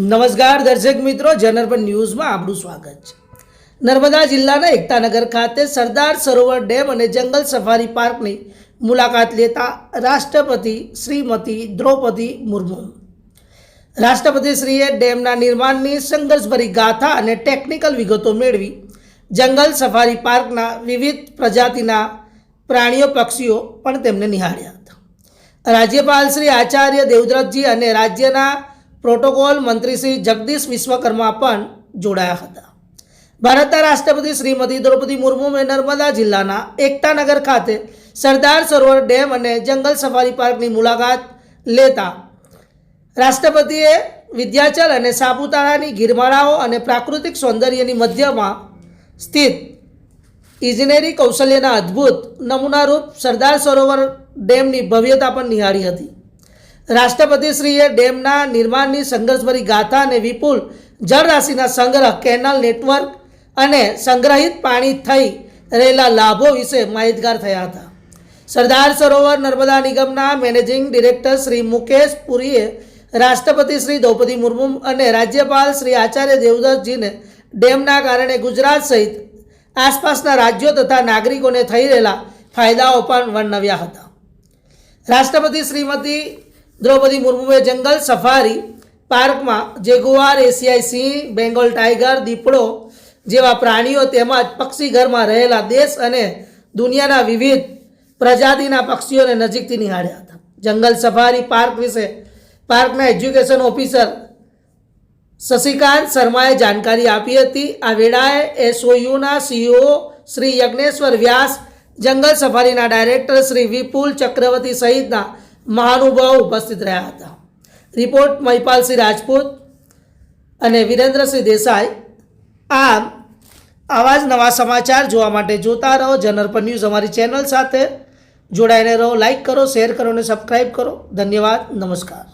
નમસ્કાર દર્શક મિત્રો, જનરપન ન્યૂઝમાં આપનું સ્વાગત છે। નર્મદા જિલ્લાના એકતાનગર ખાતે સરદાર સરોવર ડેમ અને જંગલ સફારી પાર્કની મુલાકાત લેતા રાષ્ટ્રપતિ શ્રીમતી દ્રૌપદી મુર્મુ। રાષ્ટ્રપતિશ્રીએ ડેમના નિર્માણની સંઘર્ષભરી ગાથા અને ટેકનિકલ વિગતો મેળવી જંગલ સફારી પાર્કના વિવિધ પ્રજાતિના પ્રાણીઓ પક્ષીઓ પણ તેમને નિહાળ્યા હતા। રાજ્યપાલ શ્રી આચાર્ય દેવવ્રતજી અને રાજ્યના પ્રોટોકોલ મંત્રી શ્રી જગદીશ વિશ્વકર્મા પણ જોડાયા હતા। ભારતના રાષ્ટ્રપતિ શ્રીમતી દ્રૌપદી મુર્મુએ નર્મદા જિલ્લાના એકતાનગર ખાતે સરદાર સરોવર ડેમ અને જંગલ સફારી પાર્કની મુલાકાત લેતા રાષ્ટ્રપતિએ વિંધ્યાચલ અને સાપુતારાની ગિરમાળાઓ અને પ્રાકૃતિક સૌંદર્યની મધ્યમાં સ્થિત ઇજનેરી કૌશલ્યના અદ્ભુત નમૂનારૂપ સરદાર સરોવર ડેમની ભવ્યતા પણ નિહાળી હતી। રાષ્ટ્રપતિશ્રીએ ડેમના નિર્માણની સંઘર્ષભરી ગાથા અને વિપુલ જળરાશિના સંગ્રહ, કેનાલ નેટવર્ક અને સંગ્રહિત પાણી થઈ રહેલા લાભો વિશે માહિતગાર થયા હતા। સરદાર સરોવર નર્મદા નિગમના મેનેજિંગ ડિરેક્ટર શ્રી મુકેશ પુરીએ રાષ્ટ્રપતિ શ્રી દ્રૌપદી મુર્મુ અને રાજ્યપાલ શ્રી આચાર્ય દેવવ્રતજીને ડેમના કારણે ગુજરાત સહિત આસપાસના રાજ્યો તથા નાગરિકોને થઈ રહેલા ફાયદાઓ પણ વર્ણવ્યા હતા। રાષ્ટ્રપતિ શ્રીમતી દ્રૌપદી મુર્મુએ જંગલ સફારી પાર્કમાં જેગુઆર, એશિયાઈ સિંહ, બેંગોલ ટાઈગર, દીપડો જેવા પ્રાણીઓ તેમજ પક્ષીઘરમાં રહેલા દેશ અને દુનિયાના વિવિધ પ્રજાતિના પક્ષીઓને નજીકથી નિહાળ્યા હતા। જંગલ સફારી પાર્ક વિશે પાર્કના એજ્યુકેશન ઓફિસર શશિકાંત શર્માએ જાણકારી આપી હતી। આ વેળાએ એસઓયુના સીઈઓ શ્રી યજ્ઞેશ્વર વ્યાસ, જંગલ સફારીના ડાયરેક્ટર શ્રી વિપુલ ચક્રવર્તી સહિતના મહાનુભાવો ઉપસ્થિત રહ્યા હતા। રિપોર્ટ મહિપાલસિંહ રાજપૂત અને વિરેન્દ્રસિંહ દેસાઈ। આવા જ નવા સમાચાર જોવા માટે જોતા રહો જનરપન ન્યૂઝ। અમારી ચેનલ સાથે જોડાઈને રહો। લાઈક કરો, શેર કરો અને સબસ્ક્રાઈબ કરો। ધન્યવાદ, નમસ્કાર।